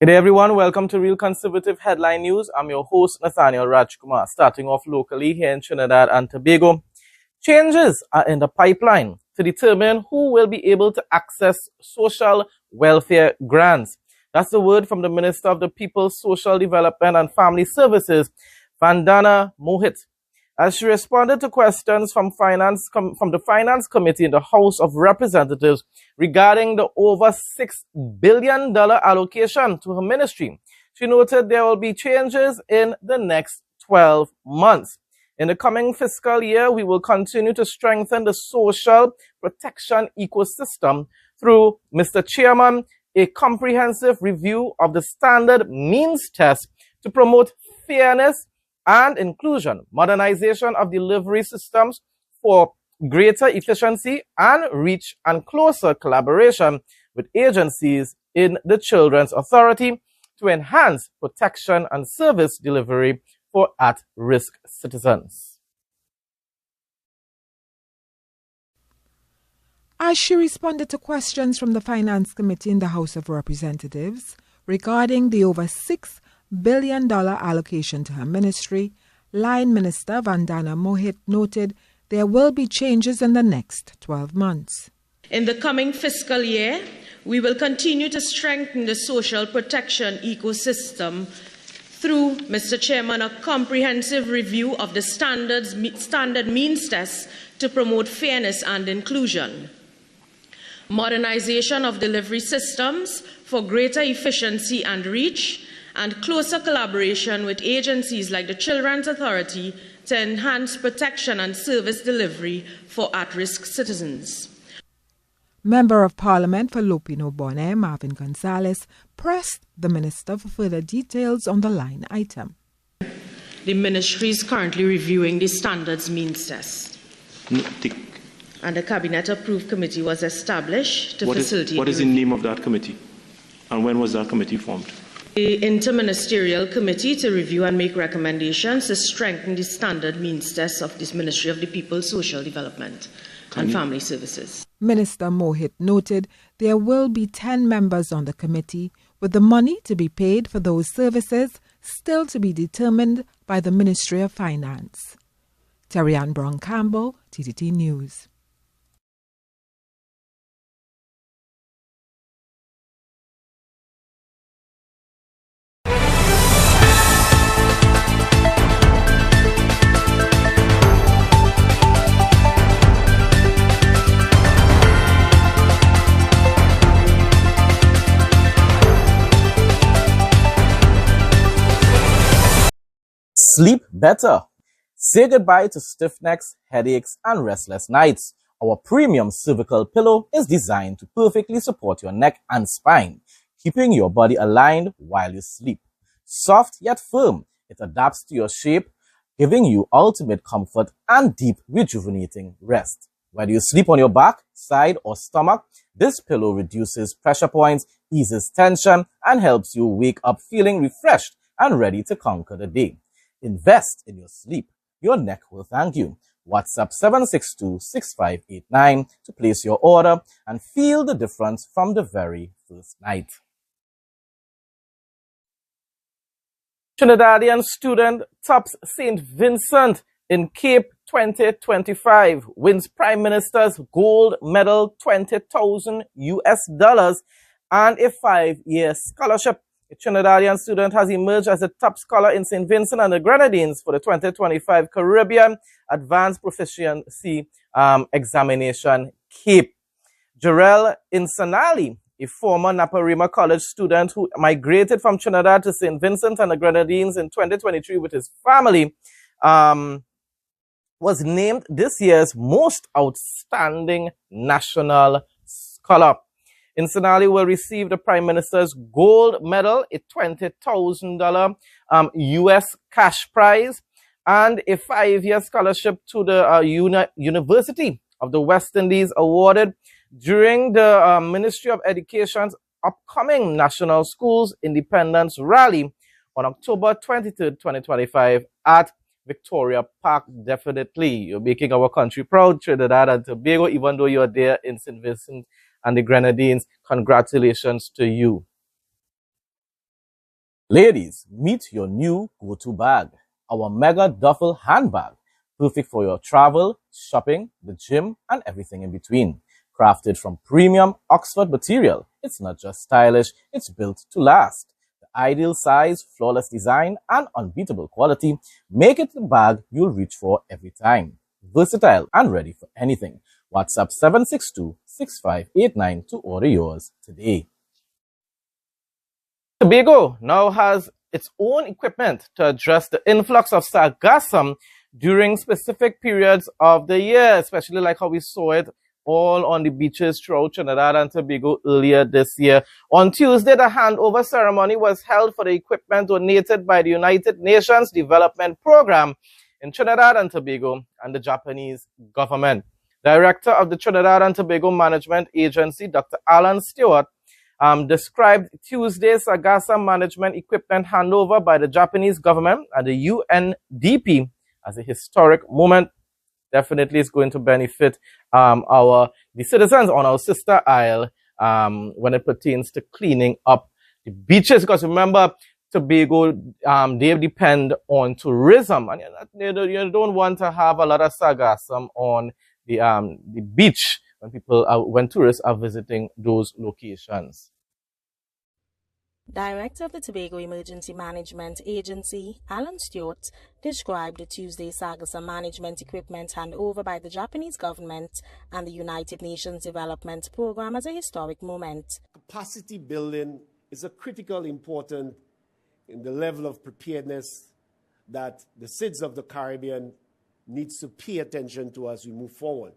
Good day, everyone. Welcome to Real Conservative Headline News. I'm your host, Nathaniel Rajkumar. Starting off locally here in Trinidad and Tobago. Changes are in the pipeline to determine who will be able to access social welfare grants. That's the word from the Minister of the People's Social Development and Family Services, Vandana Mohit, as she responded to questions from the Finance Committee in the House of Representatives regarding the over $6 billion allocation to her ministry. She noted there will be changes in the next 12 months. In the coming fiscal year, we will continue to strengthen the social protection ecosystem through, Mr. Chairman, a comprehensive review of the standard means test to promote fairness and inclusion, modernization of delivery systems for greater efficiency and reach, and closer collaboration with agencies in the Children's Authority to enhance protection and service delivery for at-risk citizens. As she responded to questions from the Finance Committee in the House of Representatives regarding the over $6 billion allocation to her ministry, Line Minister Vandana Mohit noted there will be changes in the next 12 months. In the coming fiscal year, we will continue to strengthen the social protection ecosystem through, Mr. Chairman, a comprehensive review of the standard means tests to promote fairness and inclusion, modernization of delivery systems for greater efficiency and reach, and closer collaboration with agencies like the Children's Authority to enhance protection and service delivery for at-risk citizens. Member of Parliament for Lopino Bonnet, Marvin Gonzalez, pressed the Minister for further details on the line item. The Ministry is currently reviewing the standards means test. And a cabinet-approved committee was established to facilitate... What is the name of that committee? And when was that committee formed? The Interministerial Committee to review and make recommendations to strengthen the standard means test of this Ministry of the People's Social Development and Family Services. Minister Mohit noted there will be 10 members on the committee, with the money to be paid for those services still to be determined by the Ministry of Finance. Terry-Ann Brown-Campbell, TTT News. Sleep better. Say goodbye to stiff necks, headaches, and restless nights. Our premium cervical pillow is designed to perfectly support your neck and spine, keeping your body aligned while you sleep. Soft yet firm, it adapts to your shape, giving you ultimate comfort and deep, rejuvenating rest. Whether you sleep on your back, side, or stomach, this pillow reduces pressure points, eases tension, and helps you wake up feeling refreshed and ready to conquer the day. Invest in your sleep. Your neck will thank you. WhatsApp 762-6589 to place your order and feel the difference from the very first night. Trinidadian student tops St. Vincent in Cape 2025, wins Prime Minister's gold medal, $20,000 and a 5-year scholarship. A Trinidadian student has emerged as the top scholar in St. Vincent and the Grenadines for the 2025 Caribbean Advanced Proficiency Examination Cape. Jarell Insanali, a former Naparima College student who migrated from Trinidad to St. Vincent and the Grenadines in 2023 with his family, was named this year's most outstanding national scholar. Insanali will receive the Prime Minister's gold medal, a $20,000 US cash prize, and a 5-year scholarship to the University of the West Indies, awarded during the Ministry of Education's upcoming National Schools Independence Rally on October 23rd, 2025 at Victoria Park. Definitely, you're making our country proud, Trinidad and Tobago, even though you're there in St. Vincent and the Grenadines. Congratulations to you. Ladies, meet your new go-to bag, our mega duffel handbag, perfect for your travel, shopping, the gym, and everything in between. Crafted from premium Oxford material, it's not just stylish, it's built to last. The ideal size, flawless design, and unbeatable quality make it the bag you'll reach for every time. Versatile and ready for anything. WhatsApp 762-6589 to order yours today. Tobago now has its own equipment to address the influx of sargassum during specific periods of the year, especially like how we saw it all on the beaches throughout Trinidad and Tobago earlier this year. On Tuesday, the handover ceremony was held for the equipment donated by the United Nations Development Program in Trinidad and Tobago and the Japanese government. Director of the Trinidad and Tobago Management Agency, Dr. Alan Stewart, described Tuesday's sargassum management equipment handover by the Japanese government and the UNDP as a historic moment. Definitely is going to benefit the citizens on our sister isle when it pertains to cleaning up the beaches. Because remember, Tobago, they depend on tourism, and you don't want to have a lot of sargassum on the beach when tourists are visiting those locations. Director of the Tobago Emergency Management Agency, Alan Stewart, described the Tuesday sargassum management equipment handover by the Japanese government and the United Nations Development Program as a historic moment. Capacity building is a critical important in the level of preparedness that the citizens of the Caribbean needs to pay attention to as we move forward.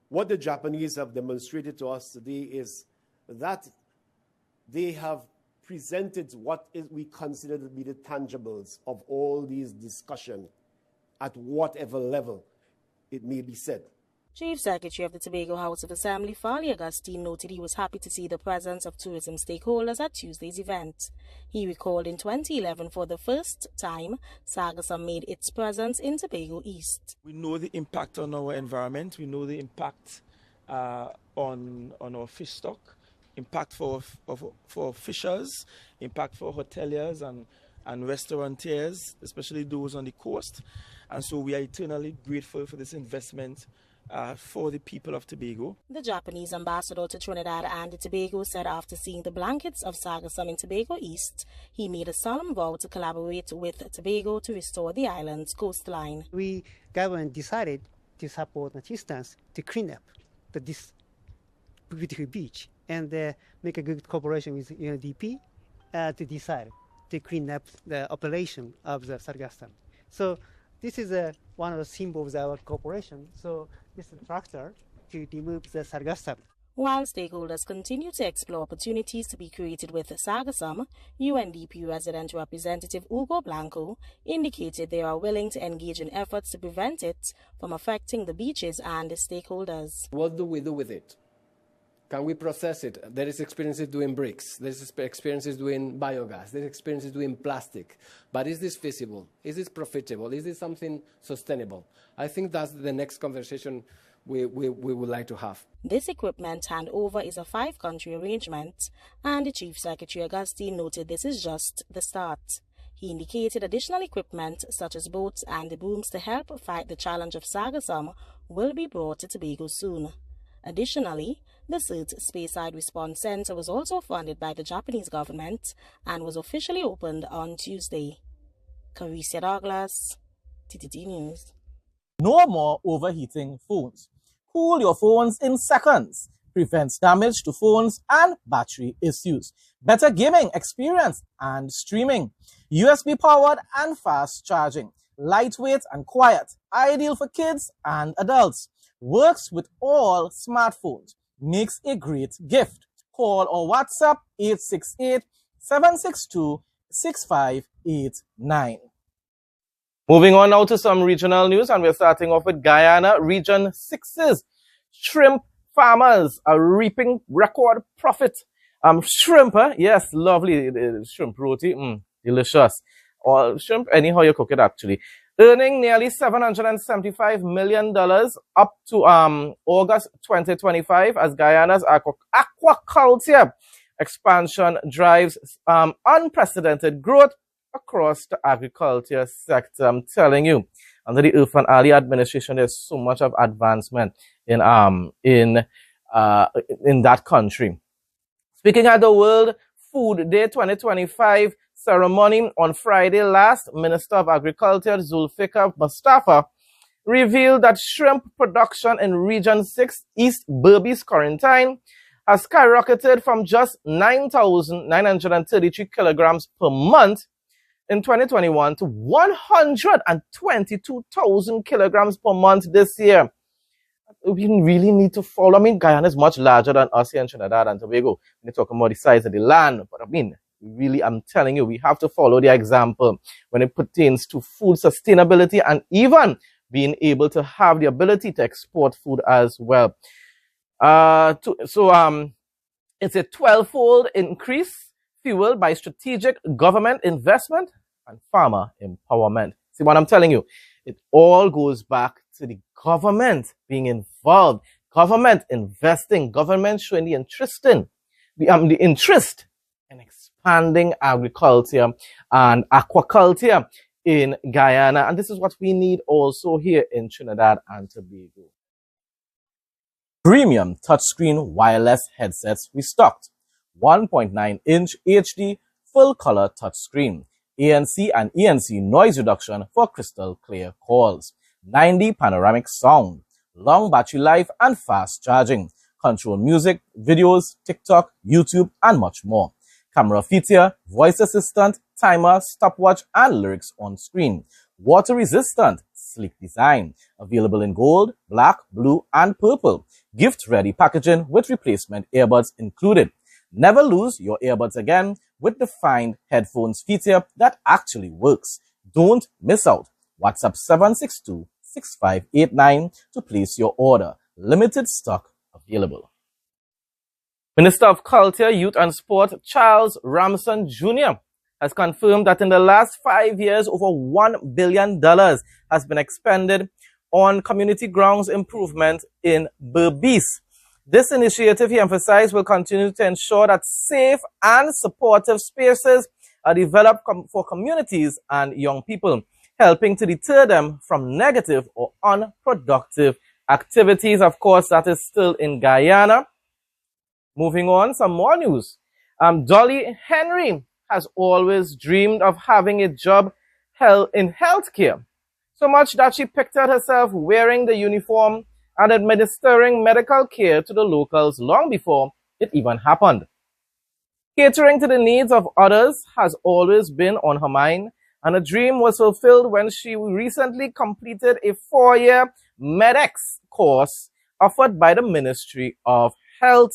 What the Japanese have demonstrated to us today is that they have presented what we consider to be the tangibles of all these discussions at whatever level it may be said. Chief Secretary of the Tobago House of Assembly, Farley Augustine, noted he was happy to see the presence of tourism stakeholders at Tuesday's event. He recalled in 2011, for the first time, sargassum made its presence in Tobago East. We know the impact on our environment. We know the impact on our fish stock, impact for fishers, impact for hoteliers and restaurateurs, especially those on the coast. And so we are eternally grateful for this investment for the people of Tobago. The Japanese ambassador to Trinidad and Tobago said after seeing the blankets of sargassum in Tobago East, he made a solemn vow to collaborate with Tobago to restore the island's coastline. We government decided to support assistance to clean up this beautiful beach and make a good cooperation with UNDP to decide to clean up the operation of the sargassum. So this is one of the symbols of our cooperation. So this is a tractor to remove the sargassum. While stakeholders continue to explore opportunities to be created with sargassum, UNDP resident representative Hugo Blanco indicated they are willing to engage in efforts to prevent it from affecting the beaches and stakeholders. What do we do with it? Can we process it? There is experiences doing bricks. There is experiences doing biogas. There is experiences doing plastic. But is this feasible? Is this profitable? Is this something sustainable? I think that's the next conversation we would like to have. This equipment handover is a 5-country arrangement, and the Chief Secretary Augustine noted this is just the start. He indicated additional equipment such as boats and booms to help fight the challenge of sargassum will be brought to Tobago soon. Additionally, the CERT Speyside Response Center was also funded by the Japanese government and was officially opened on Tuesday. Carissa Douglas, TTT News. No more overheating phones. Cool your phones in seconds. Prevents damage to phones and battery issues. Better gaming experience and streaming. USB powered and fast charging. Lightweight and quiet. Ideal for kids and adults. Works with all smartphones. Makes a great gift. Call or WhatsApp 868-762-6589. Moving on now to some regional news, and we're starting off with Guyana. Region 6's shrimp farmers are reaping record profit. Shrimp, yes, lovely shrimp roti, delicious. Or shrimp, anyhow you cook it actually. Earning nearly $775 million up to August 2025 as Guyana's aquaculture expansion drives unprecedented growth across the agriculture sector. I'm telling you, under the Irfan Ali administration, there's so much of advancement in that country. Speaking at the World Food Day 2025 ceremony on Friday last, Minister of Agriculture Zulfikar Mustafa revealed that shrimp production in Region 6 East Berbice Quarantine has skyrocketed from just 9,933 kilograms per month in 2021 to 122,000 kilograms per month this year. We really need to follow. I mean, Guyana is much larger than us here in Trinidad and Tobago. We're talking about the size of the land. But I mean, really, I'm telling you, we have to follow the example when it pertains to food sustainability and even being able to have the ability to export food as well. It's a 12-fold increase fueled by strategic government investment and farmer empowerment. See what I'm telling you? It all goes back to the government being involved, government investing, government showing the interest in expanding agriculture and aquaculture in Guyana. And this is what we need also here in Trinidad and Tobago. Premium touchscreen wireless headsets restocked. 1.9-inch HD full-color touchscreen. ANC and ENC noise reduction for crystal clear calls. 9D panoramic sound. Long battery life and fast charging. Control music, videos, TikTok, YouTube, and much more. Camera feature, voice assistant, timer, stopwatch, and lyrics on screen. Water resistant, sleek design. Available in gold, black, blue, and purple. Gift ready packaging with replacement earbuds included. Never lose your earbuds again with the Find Headphones feature that actually works. Don't miss out. WhatsApp 762-6589 to place your order. Limited stock available. Minister of Culture, Youth and Sport Charles Ramson Jr. has confirmed that in the last 5 years, over $1 billion has been expended on community grounds improvement in Berbice. This initiative, he emphasized, will continue to ensure that safe and supportive spaces are developed for communities and young people, helping to deter them from negative or unproductive activities. Of course, that is still in Guyana. Moving on, some more news. Dolly Henry has always dreamed of having a job in healthcare, so much that she pictured herself wearing the uniform and administering medical care to the locals long before it even happened. Catering to the needs of others has always been on her mind, and a dream was fulfilled when she recently completed a 4-year MEDEX course offered by the Ministry of Health.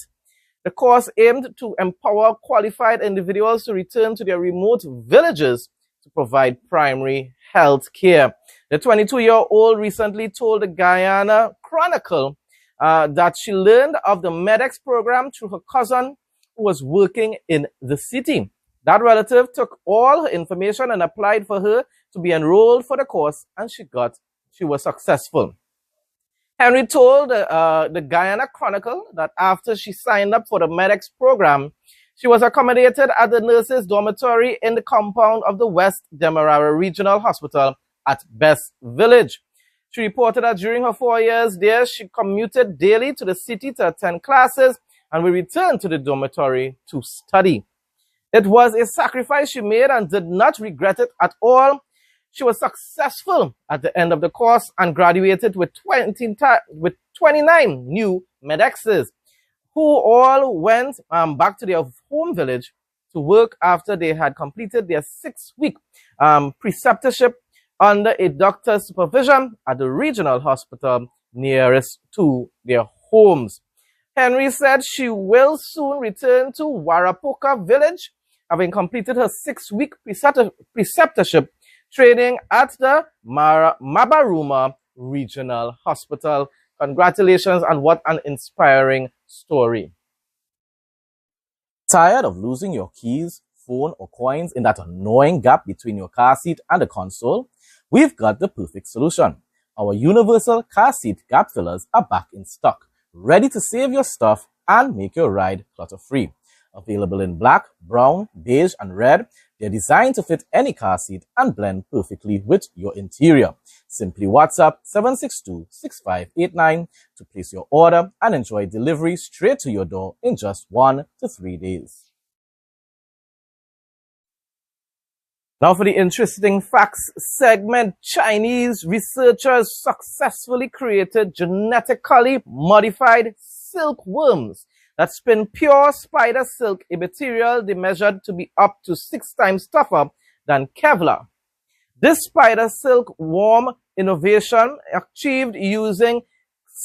The course aimed to empower qualified individuals to return to their remote villages to provide primary health care. The 22-year-old recently told the Guyana Chronicle that she learned of the MEDEX program through her cousin who was working in the city. That relative took all her information and applied for her to be enrolled for the course, and she was successful. Henry told the Guyana Chronicle that after she signed up for the MEDEX program, she was accommodated at the nurses' dormitory in the compound of the West Demerara Regional Hospital at Best Village. She reported that during her 4 years there, she commuted daily to the city to attend classes and would return to the dormitory to study. It was a sacrifice she made and did not regret it at all. She was successful at the end of the course and graduated with 29 new MEDEXs, who all went back to their home village to work after they had completed their 6-week preceptorship under a doctor's supervision at the regional hospital nearest to their homes. Henry said she will soon return to Warapoka village, having completed her 6-week preceptorship training at the Mabaruma Regional Hospital. Congratulations, and what an inspiring story. Tired of losing your keys, phone, or coins in that annoying gap between your car seat and the console? We've got the perfect solution. Our universal car seat gap fillers are back in stock, ready to save your stuff and make your ride clutter-free. Available in black, brown, beige, and red, they're designed to fit any car seat and blend perfectly with your interior. Simply WhatsApp 762-6589 to place your order and enjoy delivery straight to your door in just 1 to 3 days. Now for the interesting facts segment, Chinese researchers successfully created genetically modified silkworms that spin pure spider silk, a material they measured to be up to 6 times tougher than Kevlar. This spider silk worm innovation, achieved using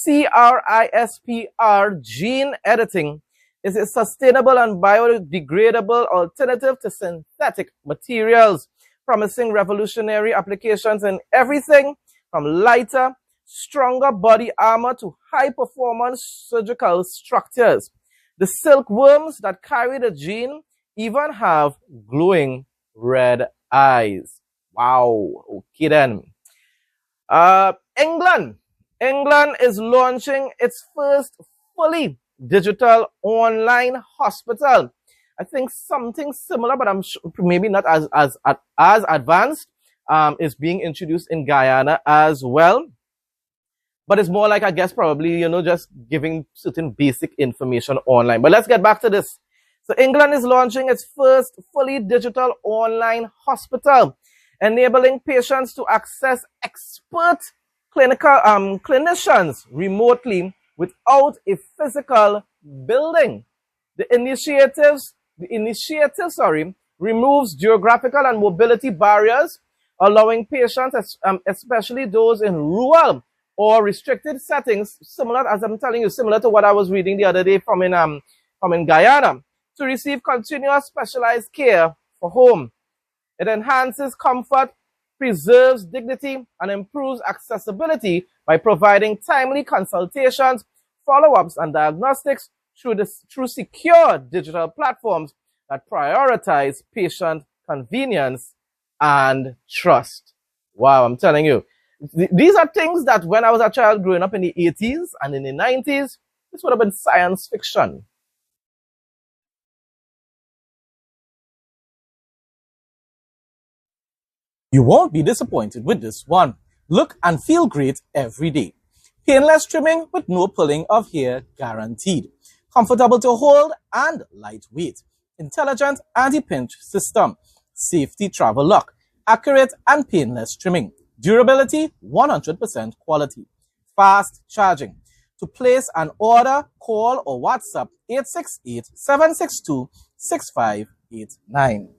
CRISPR gene editing, is a sustainable and biodegradable alternative to synthetic materials, promising revolutionary applications in everything from lighter, stronger body armor to high-performance surgical structures. The silkworms that carry the gene even have glowing red eyes. Wow. Okay then. England is launching its first fully digital online hospital. I think something similar, but I'm sure maybe not as advanced, is being introduced in Guyana as well. But it's more like, I guess, probably, just giving certain basic information online. But let's get back to this. So England is launching its first fully digital online hospital, enabling patients to access expert clinicians remotely without a physical building. The initiative removes geographical and mobility barriers, allowing patients, especially those in rural or restricted settings, similar to what I was reading the other day from in Guyana, to receive continuous specialized care for home. It enhances comfort, preserves dignity, and improves accessibility by providing timely consultations, follow-ups, and diagnostics through secure digital platforms that prioritize patient convenience and trust. Wow, I'm telling you. These are things that when I was a child growing up in the 80s and in the 90s, this would have been science fiction. You won't be disappointed with this one. Look and feel great every day. Painless trimming with no pulling of hair guaranteed. Comfortable to hold and lightweight. Intelligent anti-pinch system. Safety travel lock. Accurate and painless trimming. Durability, 100% quality. Fast charging. To place an order, call or WhatsApp 868-762-6589.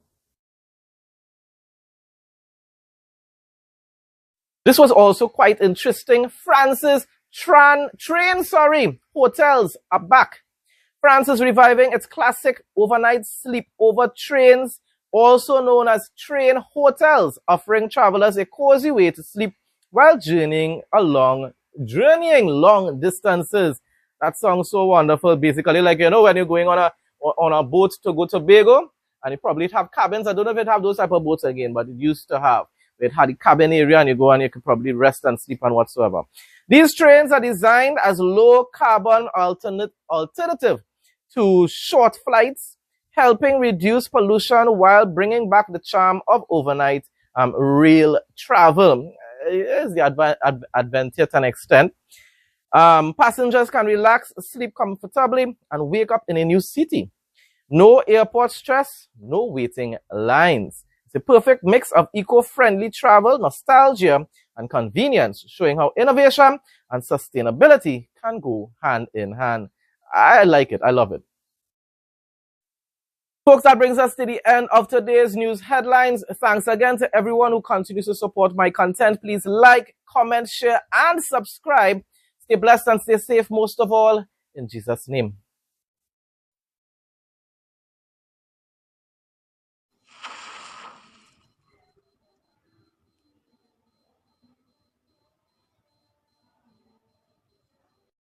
This was also quite interesting. France's hotels are back. France is reviving its classic overnight sleepover trains, also known as train hotels, offering travelers a cozy way to sleep while journeying long distances. That sounds so wonderful. Basically, like, when you're going on a boat to go to Tobago, and you probably have cabins. I don't know if it have those type of boats again, but it used to have. It had a cabin area, and you go and you could probably rest and sleep and whatsoever. These trains are designed as low-carbon alternative to short flights, helping reduce pollution while bringing back the charm of overnight rail travel. Is the advantage to an extent. Passengers can relax, sleep comfortably, and wake up in a new city. No airport stress, no waiting lines. It's a perfect mix of eco-friendly travel, nostalgia, and convenience, showing how innovation and sustainability can go hand in hand. I like it. I love it. Folks, that brings us to the end of today's news headlines. Thanks again to everyone who continues to support my content. Please like, comment, share, and subscribe. Stay blessed and stay safe, most of all, in Jesus' name.